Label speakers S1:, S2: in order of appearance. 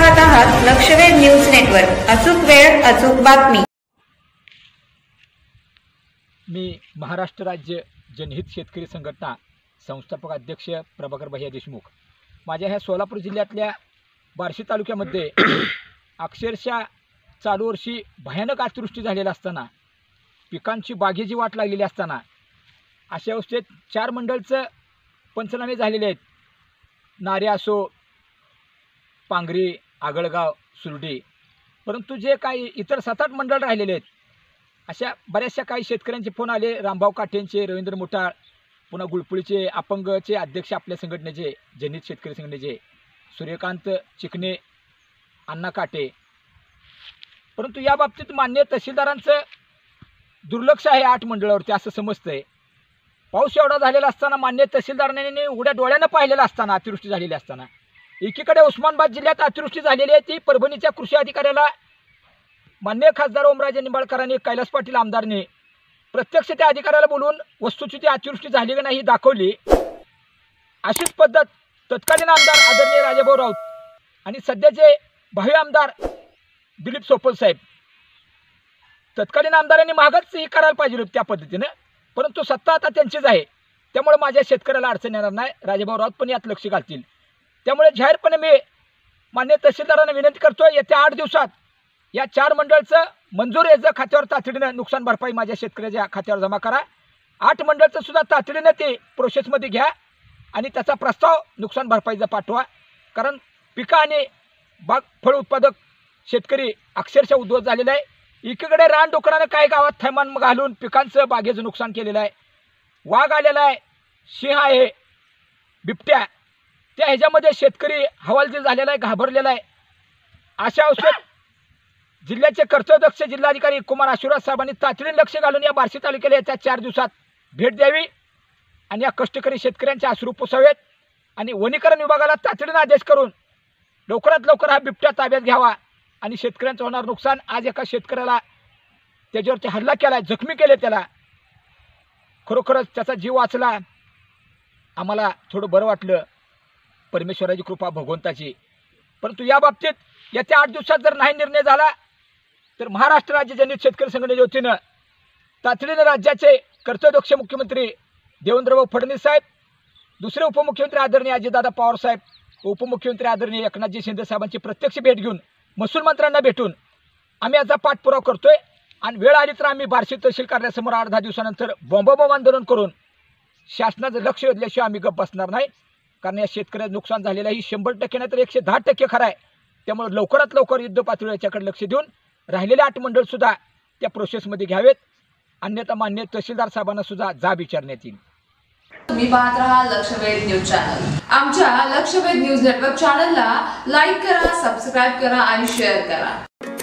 S1: पाहत आहात लक्षवेध news network. अचूक वेळ अचूक बातमी.
S2: मी महाराष्ट्र राज्य जनहित शेतकरी संघटना संस्थापक अध्यक्ष प्रभाकर भैया देशमुख. माझ्या ह्या सोलापूर जिल्ह्यातल्या बार्शी तालुक्यामध्ये अक्षरशः चालू वर्षी भयानक अतिवृष्टी झालेली असताना, पिकांची बागेची वाट लागलेली असताना अशा अवस्थेत 4 मंडळचं पंचनामे झालेले आहेत. नारे असो, पांगरी, आगळगाव, सुरडी. परंतु जे काही इतर 7-8 मंडळ राहिलेले आहेत, अशा बऱ्याचशा काही शेतकऱ्यांचे फोन आले. रामभाऊ काठेंचे, रवींद्र मुठाळ, पुन्हा गुळपुळीचे अपंगचे अध्यक्ष आपल्या संघटनेचे, जनहित शेतकरी संघटनेचे सूर्यकांत चिकणे, अण्णा काटे. परंतु या बाबतीत मान्य तहसीलदारांचं दुर्लक्ष आहे 8 मंडळावरती असं समजतंय. पाऊस एवढा झालेला असताना, मान्य तहसीलदारांनी उघड्या डोळ्यानं पाहिलेलं असताना, अतिवृष्टी झालेली असताना, एकीकडे उस्मानाबाद जिल्ह्यात अतिवृष्टी झालेली आहे, ती परभणीच्या कृषी अधिकाऱ्याला मान्य खासदार ओमराजे निंबाळकरांनी, कैलास पाटील आमदारने प्रत्यक्ष त्या अधिकाऱ्याला बोलून वस्तुस्थिती अतिवृष्टी झाली की नाही दाखवली. अशीच पद्धत तत्कालीन आमदार आदरणीय राजाभाऊ राऊत आणि सध्याचे भावी आमदार दिलीप सोपल साहेब, तत्कालीन आमदारांनी मागच ही करायला पाहिजे होती त्या पद्धतीनं. परंतु सत्ता आता त्यांचीच आहे, त्यामुळे माझ्या शेतकऱ्याला अडचण येणार नाही. राजाभाऊ राऊत पण यात लक्ष घालतील. त्यामुळे जाहीरपणे मी मान्य तहसीलदारांना विनंती करतो, येत्या 8 दिवसात या 4 मंडळचं मंजूर याचं खात्यावर तातडीनं नुकसान भरपाई माझ्या शेतकऱ्याच्या खात्यावर जमा करा. 8 मंडळचं सुद्धा तातडीनं ते प्रोसेसमध्ये घ्या आणि त्याचा प्रस्ताव नुकसान भरपाईचा पाठवा. कारण पिकं आणि बाग फळ उत्पादक शेतकरी अक्षरशः उद्ध्वस्त झालेला आहे. एकीकडे रानडुकरानं काही गावात थैमान घालून पिकांचं बागेचं नुकसान केलेलं आहे. वाघ आलेला आहे, सिंह आहे, बिबट्या, त्या ह्याच्यामध्ये शेतकरी हवालदिल झालेला आहे, घाबरलेला आहे. अशा अवस्थेत जिल्ह्याचे कर्तव्यदक्ष जिल्हाधिकारी कुमार आशीर्वाद साहेबांनी तातडीने लक्ष घालून या बार्शी तालुक्याला येत्या 4 दिवसात भेट द्यावी आणि या कष्टकरी शेतकऱ्यांचे अश्रू पुसावेत आणि वनीकरण विभागाला तातडीने आदेश करून लवकरात लवकर हा बिबट्या ताब्यात घ्यावा आणि शेतकऱ्यांचं होणार नुकसान. आज एका शेतकऱ्याला त्याच्यावरती हल्ला केला, जखमी केले, त्याला खरोखरच त्याचा जीव वाचला. आम्हाला थोडं बरं वाटलं, परमेश्वराची कृपा, भगवंताची. परंतु या बाबतीत येत्या 8 दिवसात जर नाही निर्णय झाला तर महाराष्ट्र राज्य जनहित शेतकरी संघटनेच्या वतीनं तातडीने राज्याचे कर्तव्यदक्ष मुख्यमंत्री देवेंद्रभाऊ फडणवीस साहेब, दुसरे उपमुख्यमंत्री आदरणीय अजितदादा पवार साहेब, उपमुख्यमंत्री आदरणीय एकनाथजी शिंदे साहेबांची प्रत्यक्ष भेट घेऊन महसूल मंत्र्यांना भेटून आम्ही याचा पाठपुरावा करतोय. आणि वेळ आली तर आम्ही बार्शी तहसील कार्यालयासमोर 8-10 दिवसानंतर बॉम्ब आंदोलन करून शासनाचं लक्ष वेधल्याशिवाय आम्ही गप्प बसणार नाही. कारण या शेतकऱ्याचं नुकसान झालेलं आहे, 100% नाही तर 110% खरं आहे. त्यामुळे लवकरात लवकर युद्ध पातळीवर याच्याकडे लक्ष देऊन राहिलेले 8 मंडळसुद्धा त्या प्रोसेसमध्ये घ्यावेत. अन्यथा मान्य तहसीलदार साहेबांना सुद्धा जाब विचारण्यात येईल.
S3: तुम्ही पाहत राहा लक्षवेध न्यूज चॅनल. आमच्या लक्षवेध न्यूज नेटवर्क चॅनलला लाईक करा, सबस्क्राईब करा आणि शेअर करा.